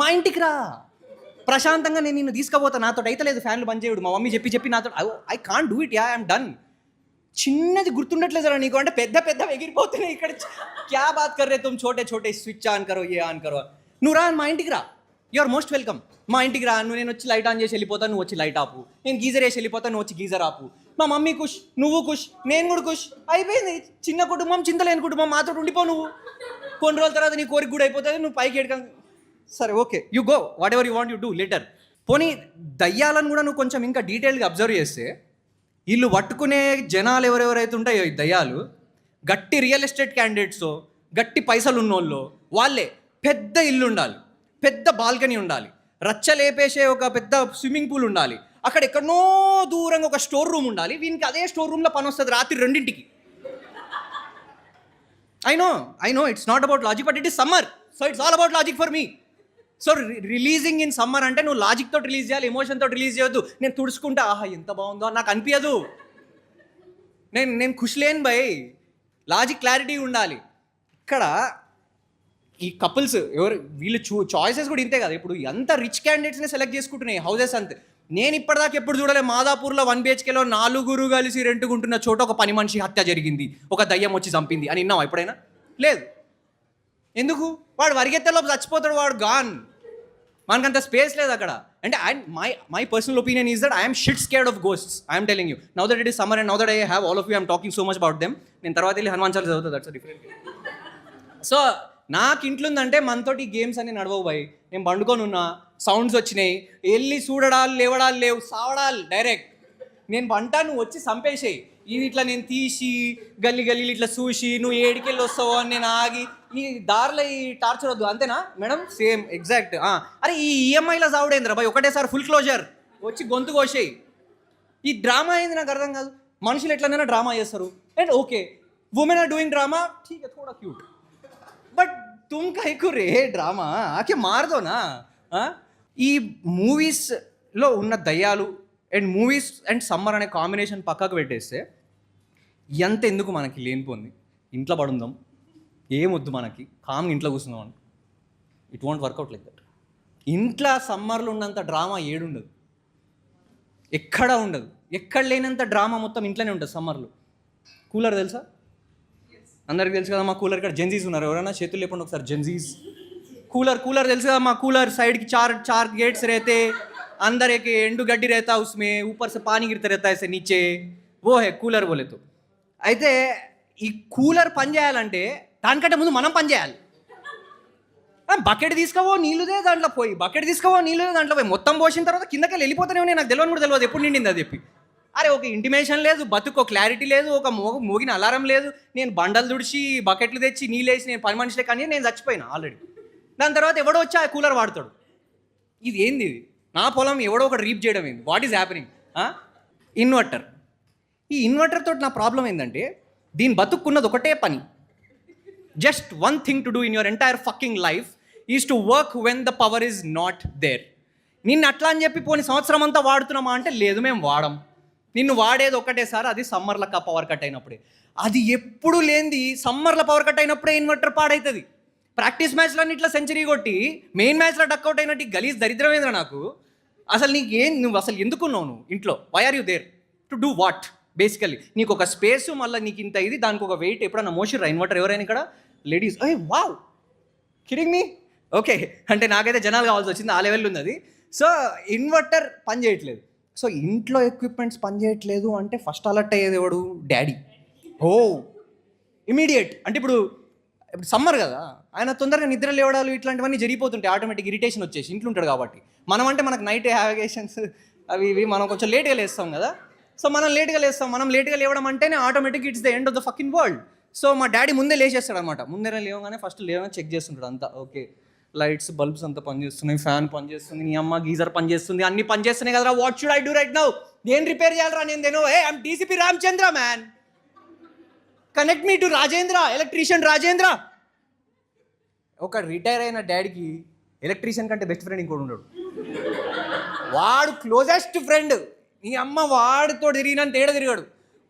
మా ఇంటికి రా, ప్రశాంతంగా నేను నిన్ను తీసుకుపోతా. నాతో అయితే లేదు ఫ్యాన్లు బంద్ చేయడు, మా మమ్మీ చెప్పి నాతో I can't do it, I'm done. చిన్నది గుర్తుండట్లేదు రా నీకు అంటే పెద్ద పెద్ద ఎగిరిపోతున్నాయి ఇక్కడ. క్యా బాత్ కర్రే తుమ్, చోటే చోటే స్విచ్ ఆన్ కరో ఏ ఆన్ కరో. నువ్వు రా మా ఇంటికి రా, యు ఆర్ మోస్ట్ వెల్కమ్. మా ఇంటికి రా, నేను వచ్చి లైట్ ఆన్ చేసి వెళ్ళిపోతాను, నువ్వు వచ్చి లైట్ ఆపు. నేను గీజర్ వేసి వెళ్ళిపోతాను, నువ్వు వచ్చి గీజర్ ఆపు. మా మమ్మీ ఖుష్, నువ్వు ఖుష్, నేను కూడా ఖుష్, అయిపోయింది. చిన్న కుటుంబం, చింతలేని కుటుంబం, మాతో ఉండిపో నువ్వు. కొన్ని రోజుల తర్వాత నీ కోరిక కూడా అయిపోతుంది, నువ్వు పైకి ఎడక. సరే okay, you go, what ever you want you do letter. పోనీ దయ్యాలను కూడా నువ్వు కొంచెం ఇంకా డీటెయిల్గా అబ్జర్వ్ చేస్తే, వీళ్ళు పట్టుకునే జనాలు ఎవరెవరైతే ఉంటాయో ఈ దయ్యాలు, గట్టి రియల్ ఎస్టేట్ క్యాండిడేట్స్, గట్టి పైసలు ఉన్నోళ్ళు, వాళ్ళే. పెద్ద ఇల్లు ఉండాలి, పెద్ద బాల్కనీ ఉండాలి, రచ్చలేపేసే ఒక పెద్ద స్విమ్మింగ్ పూల్ ఉండాలి, అక్కడ ఎక్కడనో దూరంగా ఒక స్టోర్ రూమ్ ఉండాలి. వీనికి అదే స్టోర్ రూమ్లో పని వస్తుంది రాత్రి 2ంటికి. I know it's not about logic, but it is summer, so it's all about logic for me. So releasing in summer అంటే నువ్వు లాజిక్ తోటి రిలీజ్ చేయాలి, ఎమోషన్ తోటి రిలీజ్ చేయొద్దు. నేను తుడుచుకుంటా, ఆహా ఎంత బాగుందో నాకు అనిపించదు. నేను ఖుషి లేను భయ్, లాజిక్ క్లారిటీ ఉండాలి. ఇక్కడ ఈ కపుల్స్ ఎవరు వీళ్ళు చాయిసెస్ కూడా ఇంతే కదా. ఇప్పుడు అంత రిచ్ క్యాండిడేట్స్ని సెలెక్ట్ చేసుకుంటున్నాయి హౌసెస్ అంతే. నేను ఇప్పటిదాకా ఎప్పుడు చూడలే మాదాపూర్లో 1 BHKలో 4 కలిసి రెంట్కుంటున్న చోట ఒక పని మనిషి హత్య జరిగింది, ఒక దయ్యం వచ్చి చంపింది అని విన్నావా ఎప్పుడైనా? లేదు. ఎందుకు? వాడు వరిగెత్తలోపు చచ్చిపోతాడు, వాడు గాన్. మనకంత స్పేస్ లేదు అక్కడ. అంటే my personal opinion is that I'm shit scared of ghosts. I'm telling you now that it is summer and now that I have all of you I'm talking so much about them. నేను తర్వాత వెళ్ళి హనుమాన్ చాలీసా చదువుతా, that's different. So నాకు ఇంట్లో ఉందంటే మనతోటి games అన్ని నడవవు భయ్. నేను పండుకొని ఉన్నా, సౌండ్స్ వచ్చినాయి, వెళ్ళి చూడడాలు లేవడాలు లేవు, సావడాలు డైరెక్ట్. నేను పంటా, నువ్వు వచ్చి చంపేసేయి. ఇది ఇట్లా నేను తీసి గల్లీలు ఇట్లా చూసి నువ్వు ఏడికెళ్ళి వస్తావో అని నేను ఆగి ఈ దారిలో ఈ టార్చర్ వద్దు, అంతేనా మేడం? Same exact. అరే ఈ ఈఎంఐలో సావుడేంద్రా భయ్, ఒకటేసారి ఫుల్ క్లోజర్ వచ్చి గొంతు కోసేయి. ఈ డ్రామా అయింది నాకు అర్థం కాదు. మనుషులు ఎట్లనైనా డ్రామా చేస్తారు, and okay women are doing drama, ఠీక్ హై థోడా క్యూట్, బట్ తుమ్ కైకు రే డ్రామా ఆకే మారదోనా? ఈ మూవీస్లో ఉన్న దయ్యాలు అండ్ మూవీస్ అండ్ సమ్మర్ అనే కాంబినేషన్ పక్కకు పెట్టేస్తే ఎంత ఎందుకు మనకి లేనిపోంది. ఇంట్లో పడుందాం, ఏమొద్దు మనకి, కామ్గా ఇంట్లో కూర్చుందాం అని. It won't work out like that. ఇంట్లో సమ్మర్లో ఉన్నంత డ్రామా ఏడుండదు, ఎక్కడ ఉండదు. ఎక్కడ లేనంత డ్రామా మొత్తం ఇంట్లోనే ఉంటుంది సమ్మర్లో. కూలర్ తెలుసా? అందరికి తెలుసు కదా మా కూలర్. ఇక్కడ జెన్జీస్ ఉన్నారు, ఎవరైనా చేతులు లేకుండా ఒకసారి జెన్జీస్. కూలర్ తెలుసు కదా మా కూలర్. साइड की चार गेट्स रहते, अंदर एक एंडू गड्डी रहता, उसमें ऊपर से पानी गिरता रहता है ऐसे नीचे, वो है కూలర్ बोले तो. అయితే ఈ కూలర్ పని చేయాలంటే దానికంటే ముందు మనం పని చేయాలి. బకెట్ తీసుకోవో నీళ్ళుదే దాంట్లో పోయి, బకెట్ తీసుకోవో నీళ్ళుదే దాంట్లో పోయి, మొత్తం పోసిన తర్వాత కిందకి వెళ్ళిపోతానే ఉన్నాయి. నాకు తెలియని కూడా తెలియదు ఎప్పుడు నిండింది అది చెప్పి. అరే ఒక ఇంటిమేషన్ లేదు, బతుకు క్లారిటీ లేదు, ఒక మోగిన అలారం లేదు. నేను బండలు తుడిచి బకెట్లు తెచ్చి నీళ్ళు వేసి నేను పని మనిషిలే కానీ నేను చచ్చిపోయినా ఆల్రెడీ. దాని తర్వాత ఎవడో వచ్చి ఆ కూలర్ వాడతాడు. ఇది ఏంది? ఇది నా పొలం ఎవడో ఒకటి రీప్ చేయడం ఏంది? What is happening? ఇన్వర్టర్. ఈ ఇన్వర్టర్ తోటి నా ప్రాబ్లం ఏంటంటే దీని బతుక్కున్నది ఒకటే పని. Just one thing to do in your entire fucking life is to work when the power is not there. నిన్ను అట్లా అని చెప్పి పోనీ సంవత్సరం అంతా వాడుతున్నామా అంటే లేదు, మేము వాడం. నిన్ను వాడేది ఒకటేసారి, అది సమ్మర్లో పవర్ కట్ అయినప్పుడే. అది ఎప్పుడు లేనిది సమ్మర్లో పవర్ కట్ అయినప్పుడే ఇన్వర్టర్ పాడవుతుంది. ప్రాక్టీస్ మ్యాచ్లో ఇట్లా సెంచరీ కొట్టి మెయిన్ మ్యాచ్లో డక్అవుట్ అయినట్టు గలీజ్ దరిద్రమేంద్ర నాకు. అసలు నువ్వు అసలు ఎందుకున్నావు నువ్వు ఇంట్లో? Why are you there to do what? Basically నీకు ఒక స్పేసు, మళ్ళీ నీకు ఇంత ఇది, దానికి ఒక వెయిట్. ఎప్పుడన్నా మోసిర్రా ఇన్వర్టర్ ఎవరైనా ఇక్కడ? Ladies wow kidding me? Okay, అంటే నాకైతే జనాలు కావాల్సి వచ్చింది, ఆ లెవెల్ ఉంది అది. సో ఇన్వర్టర్ పని చేయట్లేదు. సో ఇంట్లో ఎక్విప్మెంట్స్ పని చేయట్లేదు అంటే ఫస్ట్ అలర్ట్ అయ్యేది ఎవడు? డాడీ. ఇమీడియట్. అంటే ఇప్పుడు సమ్మర్ కదా, ఆయన తొందరగా నిద్ర లేవడాలు ఇట్లాంటివన్నీ జరిగిపోతుంటాయి. ఆటోమేటిక్ ఇరిటేషన్ వచ్చేసి ఇంట్లో ఉంటాడు కాబట్టి. మనం అంటే మనకు నైట్ హ్యావేషన్స్ అవి ఇవి, మనం కొంచెం లేట్గా లేస్తాం కదా. సో మనం లేట్గా లేవడం అంటేనే automatic it's the end of the fucking world. So మా డాడీ ముందే లేచేస్తాడు అనమాట. ముందే లేవగానే ఫస్ట్ లేవగానే చెక్ చేస్తుంటాడు అంతా. ఓకే లైట్స్ బల్బ్స్ అంతా పనిచేస్తున్నాయి, ఫ్యాన్ పనిచేస్తుంది, నీ అమ్మ గీజర్ పనిచేస్తుంది, అన్ని పనిచేస్తున్నాయి కదరా. What should I do right now? నేను రిపేర్ చేయాలరా? నేను I'm DCP Ramachandra man, connect me to Rajendra, electrician Rajendra. ఒక రిటైర్ అయిన డాడీకి ఎలక్ట్రీషియన్ కంటే బెస్ట్ ఫ్రెండ్ ఇంకోటి ఉన్నాడు. వాడు క్లోజెస్ట్ ఫ్రెండ్. నీ అమ్మ వాడితో తిరిగినంత ఏడ తిరిగాడు.